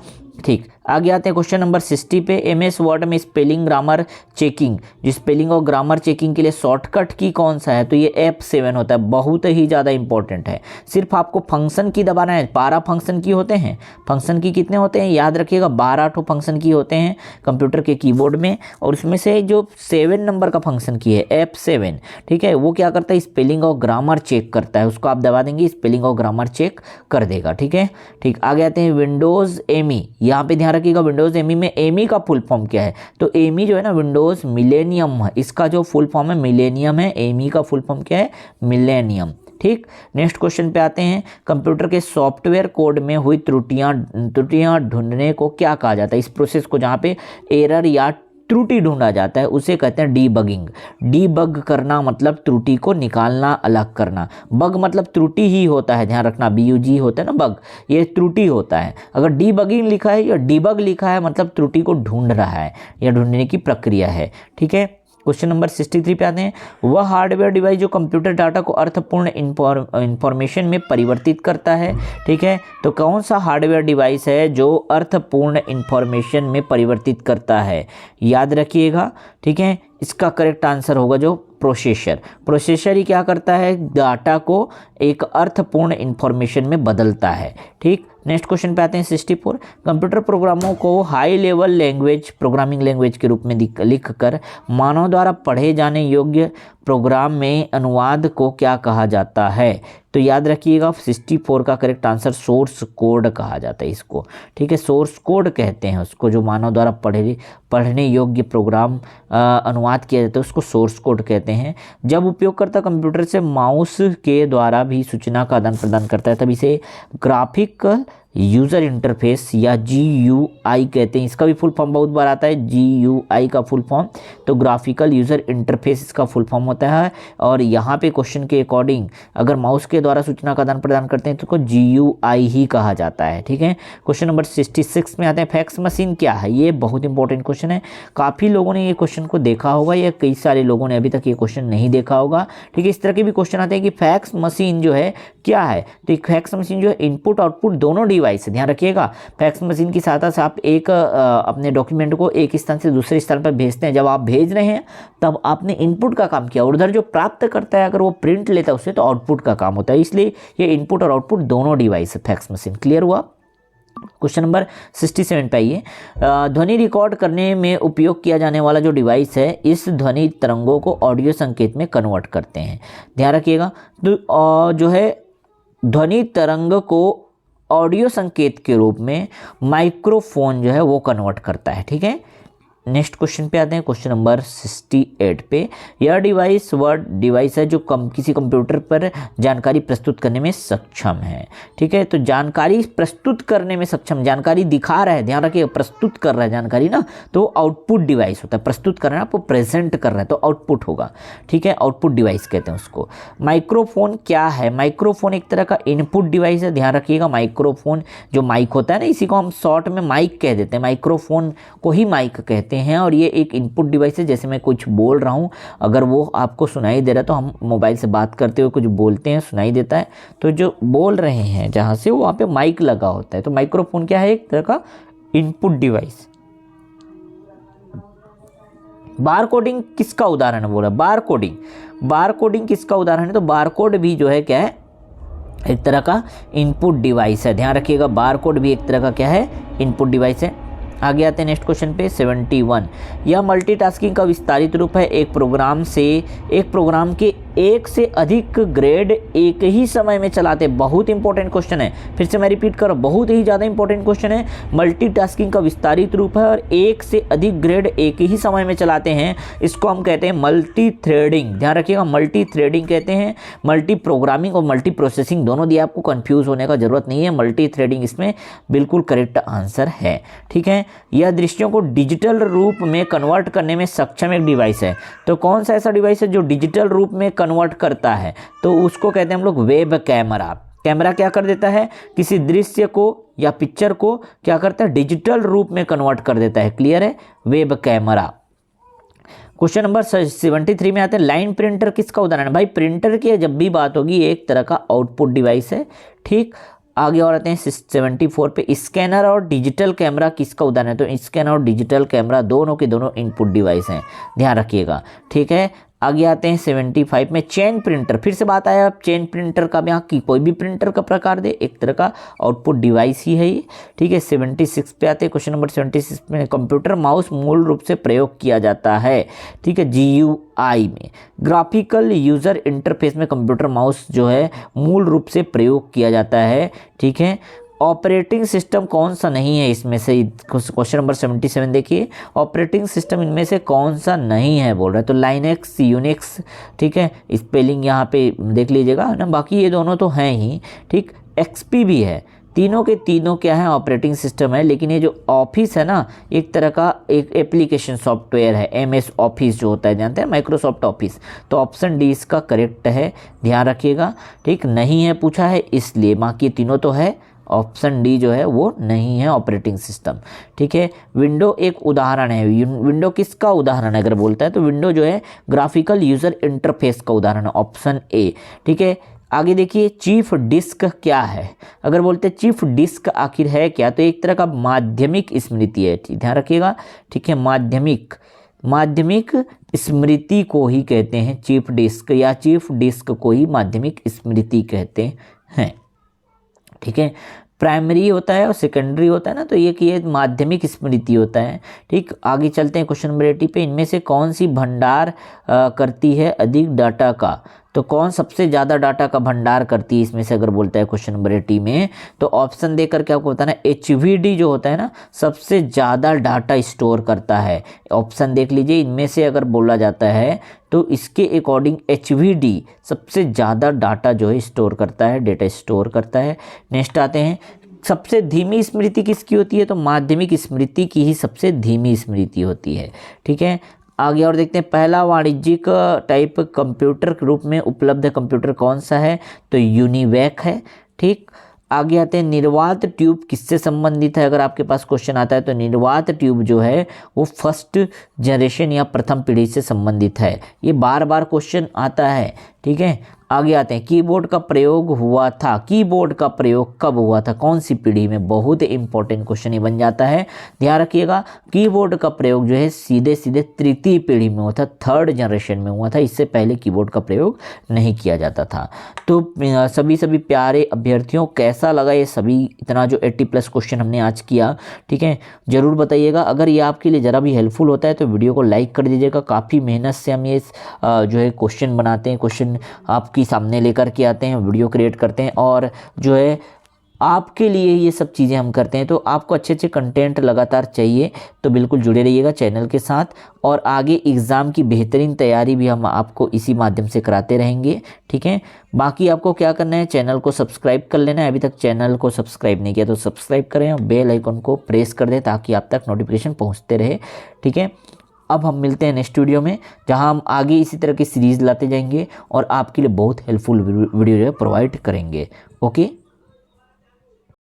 ठीक। आगे आते हैं क्वेश्चन नंबर 60 पे। MS वर्ड में स्पेलिंग ग्रामर चेकिंग, जो स्पेलिंग और ग्रामर चेकिंग के लिए शॉर्टकट की कौन सा है? तो ये F7 होता है, बहुत ही ज़्यादा इंपॉर्टेंट है। सिर्फ आपको फंक्शन की दबाना है। 12 फंक्शन की होते हैं। फंक्शन की कितने होते हैं याद रखिएगा, 12 ठो फंक्शन की होते हैं कंप्यूटर के कीबोर्ड में, और उसमें से जो 7 नंबर का फंक्शन की है F7, ठीक है, वो क्या करता है? स्पेलिंग और ग्रामर चेक करता है। उसको आप दबा देंगे, स्पेलिंग और ग्रामर चेक कर देगा, ठीक है। ठीक, आगे आते हैं विंडोज़ ME। यहाँ पे ध्यान रखिएगा विंडोज़ ME में ME का फुल फॉर्म क्या है? तो ME जो है ना विंडोज़ मिलेनियम है, इसका जो फुल फॉर्म है मिलेनियम है। ME का फुल फॉर्म क्या है? मिलेनियम, ठीक। नेक्स्ट क्वेश्चन पे आते हैं। कंप्यूटर के सॉफ्टवेयर कोड में हुई त्रुटियां ढूंढने को क्या कहा जाता है? इस प्रोसेस को जहाँ पे एरर या त्रुटि ढूंढा जाता है उसे कहते हैं डीबगिंग। डीबग करना मतलब त्रुटि को निकालना, अलग करना। बग मतलब त्रुटि ही होता है, ध्यान रखना, BUG होता है ना बग, ये त्रुटि होता है। अगर डीबगिंग लिखा है या डीबग लिखा है मतलब त्रुटि को ढूंढ रहा है या ढूंढने की प्रक्रिया है, ठीक है। क्वेश्चन नंबर 63 पे आते हैं। वह हार्डवेयर डिवाइस जो कंप्यूटर डाटा को अर्थपूर्ण इंफॉर्मेशन में परिवर्तित करता है, ठीक है। तो कौन सा हार्डवेयर डिवाइस है जो अर्थपूर्ण इंफॉर्मेशन में परिवर्तित करता है? याद रखिएगा, ठीक है। इसका करेक्ट आंसर होगा जो प्रोसेसर ही क्या करता है? डाटा को एक अर्थपूर्ण इंफॉर्मेशन में बदलता है, ठीक। नेक्स्ट क्वेश्चन पे आते हैं 64। कंप्यूटर प्रोग्रामों को high level language, programming language के रूप में लिख कर मानव द्वारा पढ़े जाने योग्य प्रोग्राम में अनुवाद को क्या कहा जाता है? तो याद रखिएगा 64 का करेक्ट आंसर सोर्स कोड कहा जाता है इसको, ठीक है। सोर्स कोड कहते हैं उसको, जो मानव द्वारा पढ़ने योग्य प्रोग्राम अनुवाद किया जाता है उसको सोर्स कोड कहते हैं। जब उपयोगकर्ता कंप्यूटर से माउस के द्वारा भी सूचना का आदान प्रदान करता है तब इसे ग्राफिकल यूज़र इंटरफेस या GUI कहते हैं। इसका भी फुल फॉर्म बहुत बार आता है, GUI का फुल फॉर्म, तो ग्राफिकल यूज़र इंटरफेस इसका फुल फॉर्म होता है। और यहाँ पे क्वेश्चन के अकॉर्डिंग अगर माउस के द्वारा सूचना का आदान प्रदान करते हैं तो उसको GUI ही कहा जाता है, ठीक है। क्वेश्चन नंबर 66 में आते हैं। फैक्स मशीन क्या है? ये बहुत इंपॉर्टेंट क्वेश्चन है। काफ़ी लोगों ने ये क्वेश्चन को देखा होगा या कई सारे लोगों ने अभी तक ये क्वेश्चन नहीं देखा होगा, ठीक है। इस तरह के भी क्वेश्चन आते हैं कि फैक्स मशीन जो है क्या है? तो एक फैक्स मशीन जो है इनपुट आउटपुट दोनों डिवाइस है, ध्यान रखिएगा। फैक्स मशीन की सहायता से आप एक अपने डॉक्यूमेंट को एक स्थान से दूसरे स्थान पर भेजते हैं। जब आप भेज रहे हैं तब आपने इनपुट का काम किया, और उधर जो प्राप्त करता है अगर वो प्रिंट लेता है उससे तो आउटपुट का काम होता है। इसलिए ये इनपुट और आउटपुट दोनों डिवाइस है फैक्स मशीन। क्लियर हुआ? क्वेश्चन नंबर 67 पे आइए। ध्वनि रिकॉर्ड करने में उपयोग किया जाने वाला जो डिवाइस है इस ध्वनि तरंगों को ऑडियो संकेत में कन्वर्ट करते हैं। ध्यान रखिएगा, तो जो है ध्वनि तरंग को ऑडियो संकेत के रूप में माइक्रोफोन जो है वो कन्वर्ट करता है, ठीक है। नेक्स्ट क्वेश्चन पे आते हैं। क्वेश्चन नंबर 68 पे। यह डिवाइस वर्ड डिवाइस है जो किसी कंप्यूटर पर जानकारी प्रस्तुत करने में सक्षम है, ठीक है। तो जानकारी प्रस्तुत करने में सक्षम, जानकारी दिखा रहा है, ध्यान रखिए, प्रस्तुत कर रहा है जानकारी ना, तो आउटपुट डिवाइस होता है। प्रस्तुत कर रहा है, आपको प्रेजेंट कर रहा है तो आउटपुट होगा, ठीक है। आउटपुट डिवाइस कहते हैं उसको। माइक्रोफोन क्या है? माइक्रोफोन एक तरह का इनपुट डिवाइस है, ध्यान रखिएगा। माइक्रोफोन जो माइक होता है ना, इसी को हम शॉर्ट में माइक कह देते हैं, माइक्रोफोन को ही माइक कहते हैं। और ये एक इनपुट डिवाइस है, जैसे मैं कुछ बोल रहा हूँ अगर वो आपको सुनाई दे रहा है तो हम मोबाइल से बात करते हुए कुछ बोलते हैं, सुनाई देता है, तो जो बोल रहे हैं जहाँ से वहाँ पे माइक लगा होता है। तो माइक्रोफोन क्या है? एक तरह का इनपुट डिवाइस। बार कोडिंग किसका उदाहरण है? बोला बार कोडिंग। बार कोडिंग किसका उदाहरण है? तो बार कोड भी जो है क्या है? एक तरह का इनपुट डिवाइस है, ध्यान रखिएगा। बार कोड भी एक तरह का क्या है? इनपुट डिवाइस है। आगे आते हैं नेक्स्ट क्वेश्चन पे 71। यह मल्टीटास्किंग का विस्तारित रूप है। एक प्रोग्राम के एक से अधिक ग्रेड एक ही समय में चलाते हैं। बहुत इंपॉर्टेंट क्वेश्चन है, फिर से मैं रिपीट कर रहा हूं, बहुत ही ज़्यादा इंपॉर्टेंट क्वेश्चन है। मल्टीटास्किंग का विस्तारित रूप है और एक से अधिक ग्रेड एक ही समय में चलाते हैं, इसको हम कहते हैं मल्टी थ्रेडिंग। ध्यान रखिएगा, मल्टी थ्रेडिंग कहते हैं। मल्टी प्रोग्रामिंग और मल्टी प्रोसेसिंग दोनों दिए, आपको कंफ्यूज होने का जरूरत नहीं है। मल्टी थ्रेडिंग इसमें बिल्कुल करेक्ट आंसर है। ठीक है, यह दृश्यों को डिजिटल रूप में कन्वर्ट करने में सक्षम एक डिवाइस है। तो कौन सा ऐसा डिवाइस है जो डिजिटल रूप में कन्वर्ट करता है? तो उसको कहते हैं हम लोग वेब कैमरा। कैमरा क्या कर देता है, किसी दृश्य को या पिक्चर को क्या करता है, डिजिटल रूप में कन्वर्ट कर देता है। क्लियर है, वेब कैमरा। क्वेश्चन नंबर 73 में आते हैं, लाइन प्रिंटर किसका उदाहरण है? भाई प्रिंटर की जब भी बात होगी एक तरह का आउटपुट डिवाइस है। ठीक, आगे और आते हैं 74 पे, स्कैनर और डिजिटल कैमरा किसका उदाहरण है? तो स्कैनर और डिजिटल कैमरा दोनों के दोनों इनपुट डिवाइस हैं, ध्यान रखिएगा। ठीक है, आगे आते हैं 75 में, चेन प्रिंटर। फिर से बात आया चेन प्रिंटर का, यहाँ की कोई भी प्रिंटर का प्रकार दे, एक तरह का आउटपुट डिवाइस ही है ये। ठीक है, 76 पे आते हैं, क्वेश्चन नंबर 76 में, कंप्यूटर माउस मूल रूप से प्रयोग किया जाता है। ठीक है, GUI में, ग्राफिकल यूजर इंटरफेस में कंप्यूटर माउस जो है मूल रूप से प्रयोग किया जाता है। ठीक है, ऑपरेटिंग सिस्टम कौन सा नहीं है इसमें से? क्वेश्चन नंबर 77 देखिए, ऑपरेटिंग सिस्टम इनमें से कौन सा नहीं है बोल रहा है? तो लाइनेक्स, यूनिक्स। ठीक है, स्पेलिंग यहाँ पे देख लीजिएगा ना, बाकी ये दोनों तो हैं ही। ठीक, XP भी है, तीनों के तीनों क्या है, ऑपरेटिंग सिस्टम है। लेकिन ये जो ऑफिस है ना, एक तरह का एक एप्लीकेशन सॉफ्टवेयर है। MS ऑफिस जो होता है, जानते हैं, माइक्रोसॉफ्ट ऑफिस। तो ऑप्शन डी इसका करेक्ट है, ध्यान रखिएगा। ठीक, नहीं है पूछा है इसलिए, बाकी तीनों तो है, ऑप्शन डी जो है वो नहीं है ऑपरेटिंग सिस्टम। ठीक है, विंडो एक उदाहरण है। विंडो किसका उदाहरण है अगर बोलता है? तो विंडो जो है ग्राफिकल यूजर इंटरफेस का उदाहरण है, ऑप्शन ए। ठीक है, आगे देखिए, चीफ डिस्क क्या है? अगर बोलते हैं चीफ डिस्क आखिर है क्या? तो एक तरह का माध्यमिक स्मृति है, ध्यान रखिएगा। ठीक है, माध्यमिक स्मृति को ही कहते हैं चीफ डिस्क, या चीफ डिस्क को ही माध्यमिक स्मृति कहते हैं। ठीक है, प्राइमरी होता है और सेकेंडरी होता है ना, तो ये माध्यमिक स्मृति होता है। ठीक, आगे चलते हैं क्वेश्चन नंबर 80 पे, इनमें से कौन सी भंडार करती है अधिक डाटा का? तो कौन सबसे ज़्यादा डाटा का भंडार करती है इसमें से अगर बोलता है क्वेश्चन नंबर 80 में? तो ऑप्शन देकर के आपको बताना, HVD जो होता है ना, सबसे ज़्यादा डाटा स्टोर करता है। ऑप्शन देख लीजिए, इनमें से अगर बोला जाता है तो इसके अकॉर्डिंग HVD सबसे ज़्यादा डाटा जो है स्टोर करता है, डेटा स्टोर करता है। नेक्स्ट आते हैं, सबसे धीमी स्मृति किसकी होती है? तो माध्यमिक स्मृति की ही सबसे धीमी स्मृति होती है। ठीक है, आगे और देखते हैं, पहला वाणिज्यिक टाइप कंप्यूटर के रूप में उपलब्ध कंप्यूटर कौन सा है? तो यूनिवैक है। ठीक, आगे आते हैं, निर्वात ट्यूब किससे संबंधित है? अगर आपके पास क्वेश्चन आता है तो निर्वात ट्यूब जो है वो फर्स्ट जनरेशन या प्रथम पीढ़ी से संबंधित है। ये बार बार क्वेश्चन आता है। ठीक है, आगे आते हैं, कीबोर्ड का प्रयोग हुआ था। कीबोर्ड का प्रयोग कब हुआ था, कौन सी पीढ़ी में? बहुत इंपॉर्टेंट क्वेश्चन ही बन जाता है, ध्यान रखिएगा। कीबोर्ड का प्रयोग जो है सीधे तृतीय पीढ़ी में हुआ था, थर्ड जनरेशन में हुआ था। इससे पहले कीबोर्ड का प्रयोग नहीं किया जाता था। तो सभी प्यारे अभ्यर्थियों, कैसा लगा ये सभी इतना जो 80+ क्वेश्चन हमने आज किया? ठीक है, ज़रूर बताइएगा। अगर ये आपके लिए ज़रा भी हेल्पफुल होता है तो वीडियो को लाइक कर दीजिएगा। काफ़ी मेहनत से हम ये जो है क्वेश्चन बनाते हैं, क्वेश्चन आपके सामने लेकर के आते हैं, वीडियो क्रिएट करते हैं, और जो है आपके लिए ये सब चीज़ें हम करते हैं। तो आपको अच्छे कंटेंट लगातार चाहिए तो बिल्कुल जुड़े रहिएगा चैनल के साथ, और आगे एग्ज़ाम की बेहतरीन तैयारी भी हम आपको इसी माध्यम से कराते रहेंगे। ठीक है, बाकी आपको क्या करना है, चैनल को सब्सक्राइब कर लेना है। अभी तक चैनल को सब्सक्राइब नहीं किया तो सब्सक्राइब करें और बेल आइकन को प्रेस कर दें ताकि आप तक नोटिफिकेशन पहुँचते रहे। ठीक है, अब हम मिलते हैं नेक्स्ट वीडियो में, जहां हम आगे इसी तरह की सीरीज़ लाते जाएंगे और आपके लिए बहुत हेल्पफुल वीडियो प्रोवाइड करेंगे। ओके।